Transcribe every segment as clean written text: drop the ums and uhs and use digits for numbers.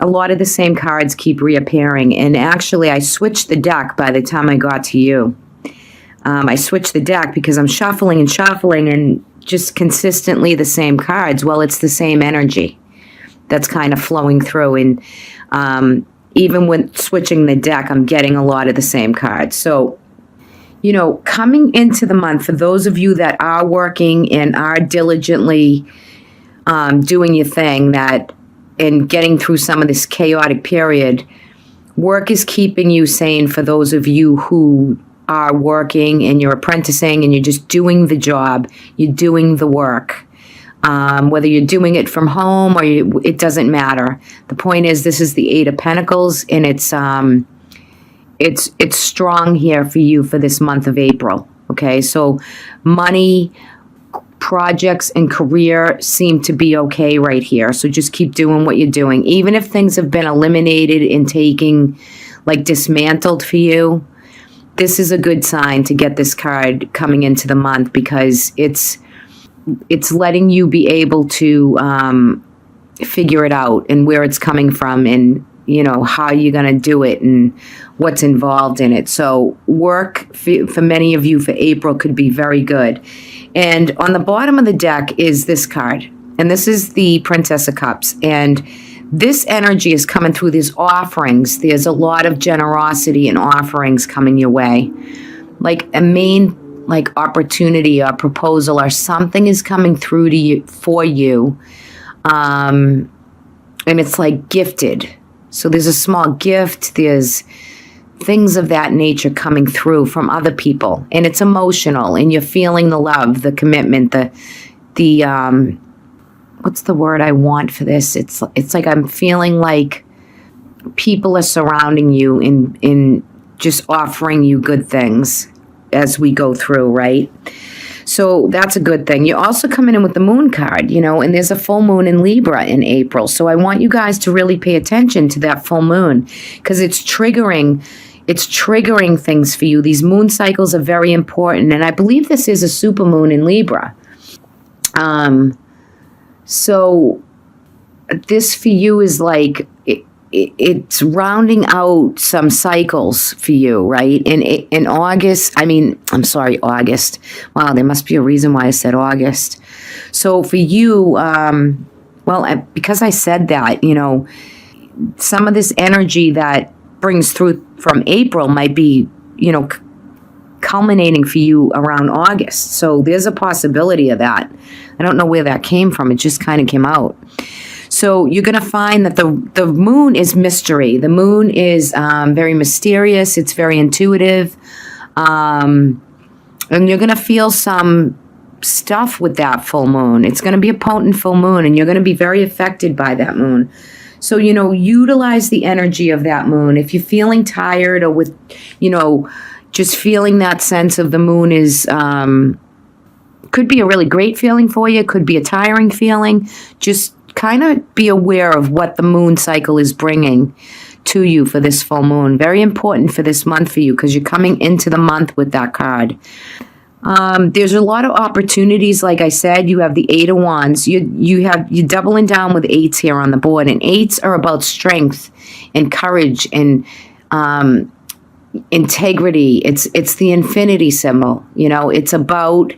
a lot of the same cards keep reappearing. And actually, I switched the deck by the time I got to you. I switched the deck because I'm shuffling and just consistently the same cards. Well, it's the same energy that's kind of flowing through. And even when switching the deck, I'm getting a lot of the same cards. So, you know, coming into the month, for those of you that are working and are diligently doing your thing, and getting through some of this chaotic period, work is keeping you sane. For those of you who are working and you're apprenticing and you're just doing the job, you're doing the work. Whether you're doing it from home or it doesn't matter. The point is, this is the Eight of Pentacles, and it's strong here for you for this month of April. Okay, so money, projects, and career seem to be okay right here. So just keep doing what you're doing, even if things have been eliminated and dismantled for you. This is a good sign to get this card coming into the month, because it's letting you be able to figure it out and where it's coming from, and you know how you're going to do it and what's involved in it. So work for many of you for April could be very good. And on the bottom of the deck is this card, and this is the Princess of Cups, and this energy is coming through these offerings. There's a lot of generosity and offerings coming your way, like a main opportunity or proposal or something is coming through to you for you, and it's like gifted. So there's a small gift, there's things of that nature coming through from other people, and it's emotional, and you're feeling the love, the commitment, the what's the word I want for this? It's like I'm feeling like people are surrounding you in just offering you good things as we go through, right? So that's a good thing. You're also coming in with the Moon card, you know, and there's a full moon in Libra in April. So I want you guys to really pay attention to that full moon, because it's triggering things for you. These moon cycles are very important, and I believe this is a super moon in Libra. So this for you is like it's rounding out some cycles for you, right? In August, August. Wow, there must be a reason why I said August. So for you, because I said that, you know, some of this energy that brings through from April might be, you know, culminating for you around August. So there's a possibility of that. I don't know where that came from. It just kind of came out. So you're going to find that the moon is mystery. The moon is very mysterious. It's very intuitive. And you're going to feel some stuff with that full moon. It's going to be a potent full moon, and you're going to be very affected by that moon. So, you know, utilize the energy of that moon. If you're feeling tired or with, you know, just feeling that sense of the moon is, could be a really great feeling for you. Could be a tiring feeling. Just kind of be aware of what the moon cycle is bringing to you for this full moon. Very important for this month for you, because you're coming into the month with that card. There's a lot of opportunities. Like I said, you have the Eight of Wands. You're doubling down with eights here on the board, and eights are about strength and courage and integrity. It's the infinity symbol. You know, it's about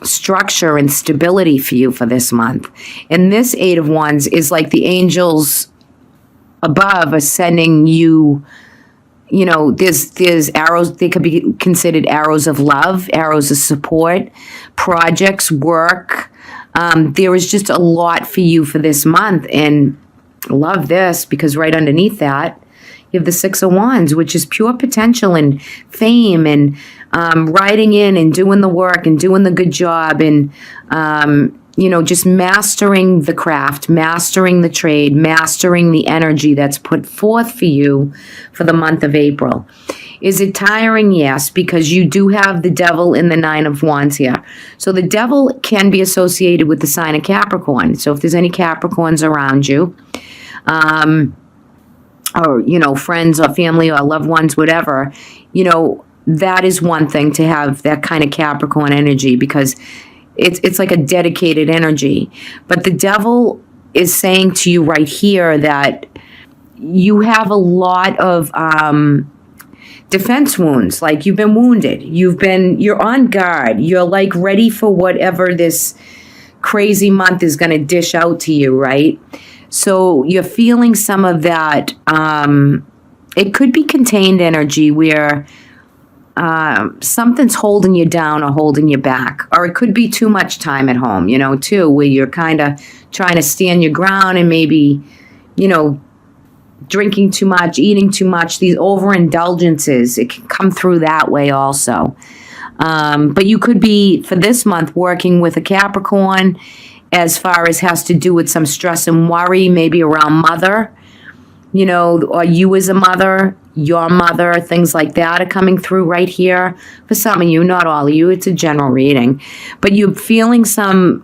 structure and stability for you for this month. And this Eight of Wands is like the angels above are sending you. You know, there's arrows. They could be considered arrows of love, arrows of support, projects, work. There is just a lot for you for this month, and I love this because right underneath that, you have the Six of Wands, which is pure potential and fame and riding in and doing the work and doing the good job and you know, just mastering the craft, mastering the trade, mastering the energy that's put forth for you for the month of April. Is it tiring? Yes, because you do have the devil in the Nine of Wands here. So the devil can be associated with the sign of Capricorn. So if there's any Capricorns around you, or, you know, friends or family or loved ones, whatever, you know, that is one thing to have that kind of Capricorn energy, because it's like a dedicated energy. But the devil is saying to you right here that you have a lot of defense wounds. Like, you've been wounded. You're on guard. You're like ready for whatever this crazy month is going to dish out to you, right? So you're feeling some of that. It could be contained energy where something's holding you down or holding you back. Or it could be too much time at home, too, where you're kind of trying to stand your ground and maybe, drinking too much, eating too much, these overindulgences. It can come through that way also. But you could be, for this month, working with a Capricorn as far as has to do with some stress and worry, maybe around mother, or you as a mother, your mother, things like that are coming through right here. For some of you, not all of you, it's a general reading. But you're feeling some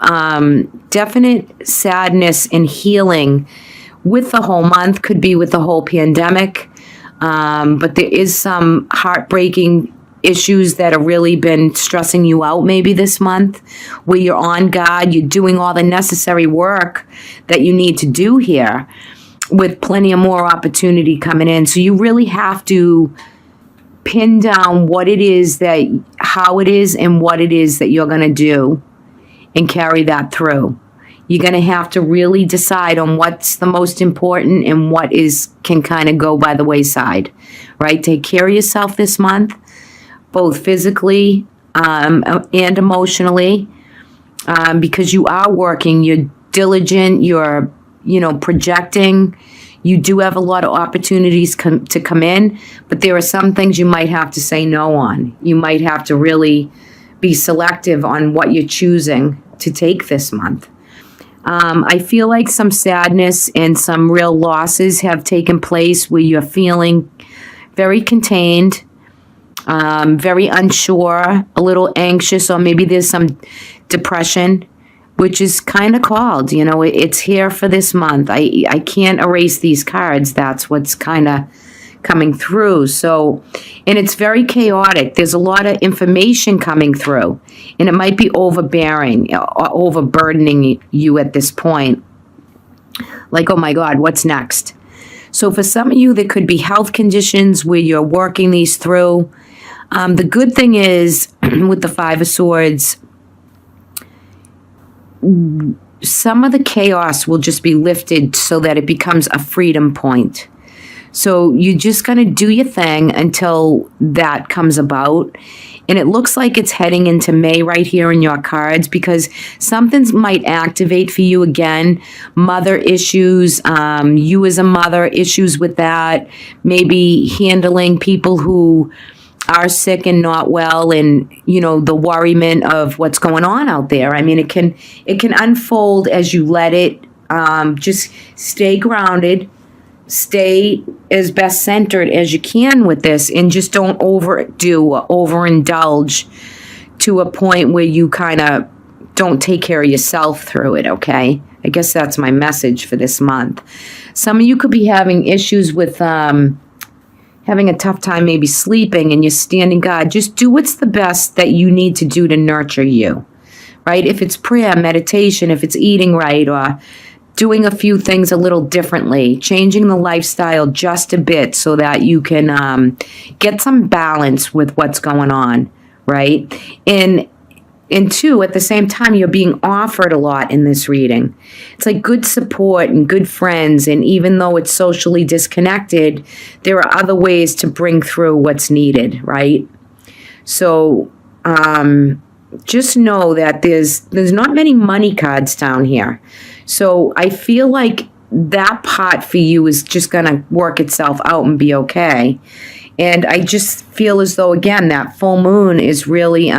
definite sadness and healing with the whole month, could be with the whole pandemic. But there is some heartbreaking issues that have really been stressing you out maybe this month, where you're on guard, you're doing all the necessary work that you need to do here, with plenty of more opportunity coming in. So you really have to pin down what it is how it is and what it is that you're going to do and carry that through. You're going to have to really decide on what's the most important and what can kind of go by the wayside, right? Take care of yourself this month, both physically and emotionally, because you are working, you're diligent, you're, projecting. You do have a lot of opportunities to come in, but there are some things you might have to say no on. You might have to really be selective on what you're choosing to take this month. I feel like some sadness and some real losses have taken place where you're feeling very contained, very unsure, a little anxious, or maybe there's some depression, which is kind of called, it's here for this month. I can't erase these cards. That's what's kind of coming through. So, and it's very chaotic. There's a lot of information coming through, and it might be overbearing or overburdening you at this point. Like, oh my God, what's next? So for some of you, there could be health conditions where you're working these through. The good thing is, with the Five of Swords, some of the chaos will just be lifted so that it becomes a freedom point. So you're just going to do your thing until that comes about. And it looks like it's heading into May right here in your cards, because something might activate for you again. Mother issues, you as a mother, issues with that. Maybe handling people who are sick and not well, and the worriment of what's going on out there. I mean, it can unfold as you let it. Just stay grounded, stay as best centered as you can with this, and just don't overdo or overindulge to a point where you kind of don't take care of yourself through it. Okay, I guess that's my message for this month. Some of you could be having issues with having a tough time maybe sleeping, and you're standing guard. Just do what's the best that you need to do to nurture you, right? If it's prayer, meditation, if it's eating right, or doing a few things a little differently, changing the lifestyle just a bit so that you can get some balance with what's going on, right? And two, at the same time, you're being offered a lot in this reading. It's like good support and good friends. And even though it's socially disconnected, there are other ways to bring through what's needed, right? So just know that there's not many money cards down here. So I feel like that pot for you is just going to work itself out and be okay. And I just feel as though, again, that full moon is really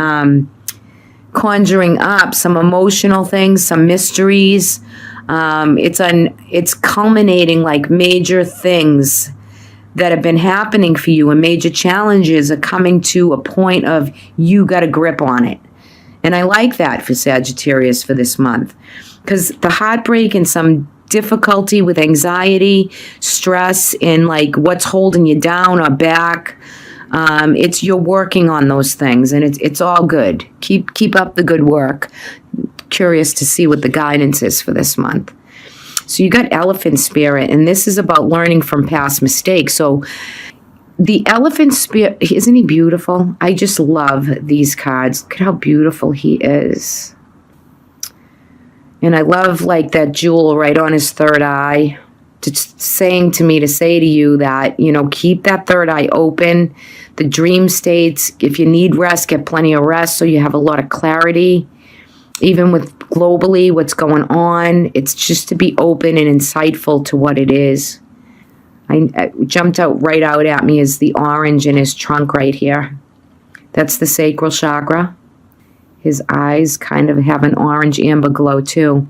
conjuring up some emotional things, some mysteries. It's culminating like major things that have been happening for you, and major challenges are coming to a point of you got a grip on it. And I like that for Sagittarius for this month, because the heartbreak and some difficulty with anxiety, stress, and like what's holding you down or back, it's you're working on those things, and it's all good. Keep up the good work. Curious to see what the guidance is for this month. So you got elephant spirit, and this is about learning from past mistakes. So the elephant spirit, isn't he beautiful? I just love these cards. Look at how beautiful he is. And I love like that jewel right on his third eye. Just saying to me to say to you that, you know, keep that third eye open. The dream states, if you need rest, get plenty of rest so you have a lot of clarity. Even with globally what's going on, it's just to be open and insightful to what it is. I jumped right out at me is the orange in his trunk right here. That's the sacral chakra. His eyes kind of have an orange amber glow too.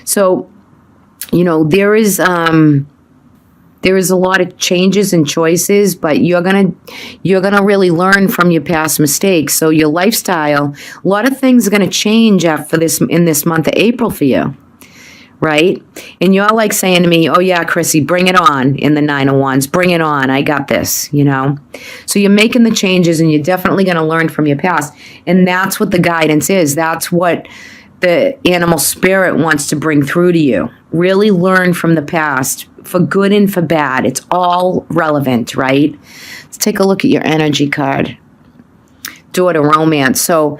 So, you know, there is a lot of changes and choices, but you're gonna really learn from your past mistakes. So your lifestyle, a lot of things are gonna change in this month of April for you, right? And you're like saying to me, "Oh yeah, Chrissy, bring it on!" In the Nine of Wands, bring it on. I got this, you know. So you're making the changes, and you're definitely gonna learn from your past, and that's what the guidance is. That's what the animal spirit wants to bring through to you. Really learn from the past, for good and for bad. It's all relevant, right? Let's take a look at your energy card. Door to Romance. So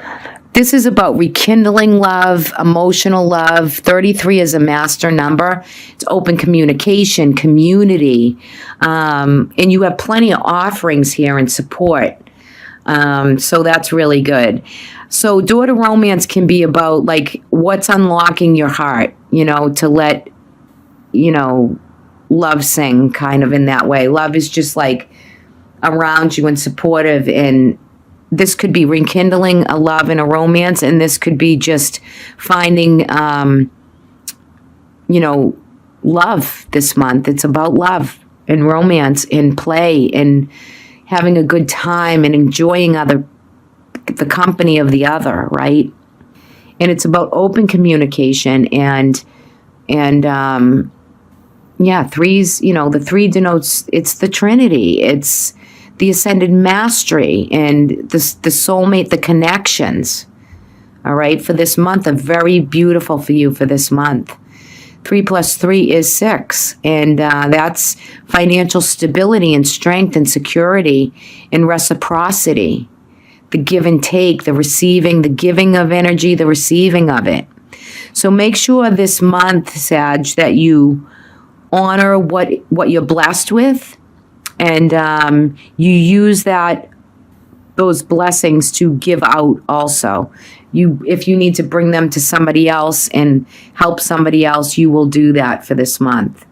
this is about rekindling love, emotional love. 33 is a master number. It's open communication, community. And you have plenty of offerings here and support. So that's really good. So Door to Romance can be about like what's unlocking your heart, you know, to let, you know, love sing kind of in that way. Love is just like around you and supportive, and this could be rekindling a love and a romance, and this could be just finding, you know, love this month. It's about love and romance and play and having a good time and enjoying the company of the other, right? And it's about open communication and yeah, threes, you know, the three denotes, it's the Trinity, it's the ascended mastery and the soulmate, the connections, all right, for this month are very beautiful for you for this month. 3 + 3 is 6, and that's financial stability and strength and security and reciprocity, the give and take, the receiving, the giving of energy, the receiving of it. So make sure this month, Sag, that you honor what you're blessed with, and you use those blessings to give out also. If you need to bring them to somebody else and help somebody else, you will do that for this month.